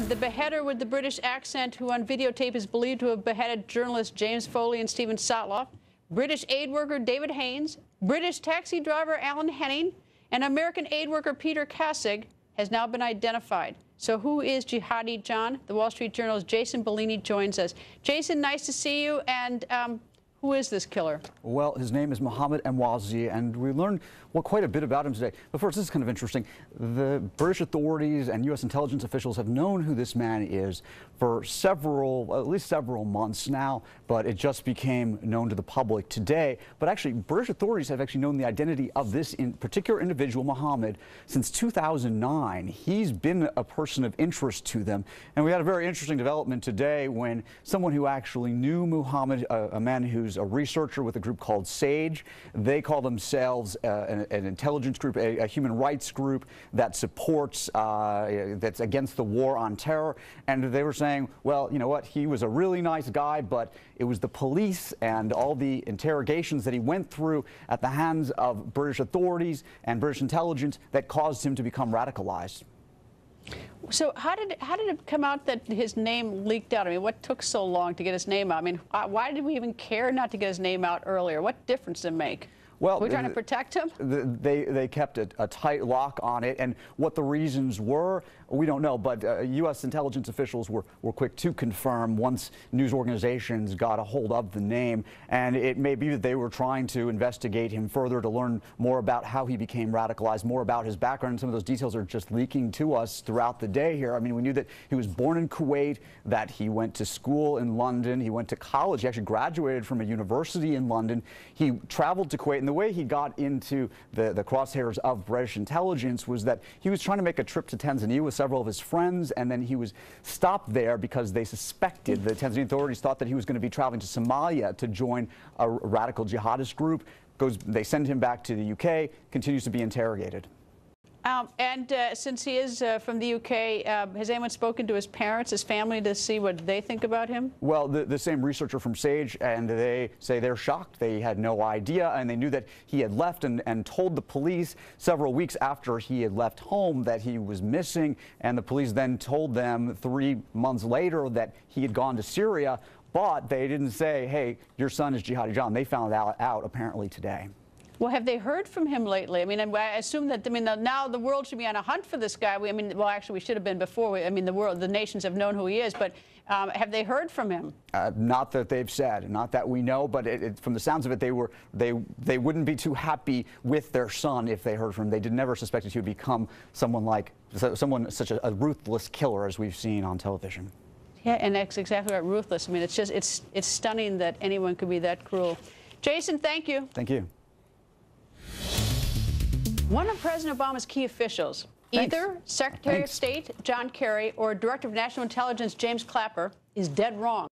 The beheader with the British accent, who on videotape is believed to have beheaded journalists James Foley and Stephen Sotloff, British aid worker David Haynes, British taxi driver Alan Henning, and American aid worker Peter Kassig has now been identified. So who is Jihadi John? The Wall Street Journal's Jason Bellini joins us. Jason, nice to see you. And who is this killer? Well, his name is Mohammed Emwazi, and we learned quite a bit about him today. But first, this is kind of interesting. The British authorities and U.S. intelligence officials have known who this man is for at least several months now, but it just became known to the public today. But actually, British authorities have actually known the identity of this particular individual, Mohammed, since 2009. He's been a person of interest to them. And we had a very interesting development today when someone who actually knew Mohammed, a man who's a researcher with a group called SAGE, they call themselves an intelligence group, a human rights group that supports, that's against the war on terror. And they were saying, well, you know what, he was a really nice guy, but it was the police and all the interrogations that he went through at the hands of British authorities and British intelligence that caused him to become radicalized. So how did it come out that his name leaked out? I mean, what took so long to get his name out? I mean, why did we even care not to get his name out earlier? What difference did it make? Well, we're trying to protect him? They kept a tight lock on it, and what the reasons were, we don't know, but U.S. intelligence officials were quick to confirm once news organizations got a hold of the name, and it may be that they were trying to investigate him further to learn more about how he became radicalized, more about his background, and some of those details are just leaking to us throughout the day here. I mean, we knew that he was born in Kuwait, that he went to school in London, he went to college, he actually graduated from a university in London, he traveled to Kuwait, and the way he got into the crosshairs of British intelligence was that he was trying to make a trip to Tanzania with several of his friends, and then he was stopped there because they suspected, the Tanzanian authorities thought that he was going to be traveling to Somalia to join a radical jihadist group. They send him back to the UK, continues to be interrogated. Since he is from the UK, has anyone spoken to his parents, his family, to see what they think about him? Well, the same researcher from SAGE, and they say they're shocked. They had no idea, and they knew that he had left and told the police several weeks after he had left home that he was missing, and the police then told them 3 months later that he had gone to Syria, but they didn't say, hey, your son is Jihadi John. They found out apparently today. Well, have they heard from him lately? I mean, I assume that, now the world should be on a hunt for this guy. Well, actually, we should have been before. The nations have known who he is, but have they heard from him? Not that they've said, not that we know, but from the sounds of it, they wouldn't be too happy with their son if they heard from him. They did never suspect he would become someone such a ruthless killer as we've seen on television. Yeah, and that's exactly right, ruthless. I mean, it's stunning that anyone could be that cruel. Jason, thank you. Thank you. One of President Obama's key officials, either Secretary of State John Kerry or Director of National Intelligence James Clapper, is dead wrong.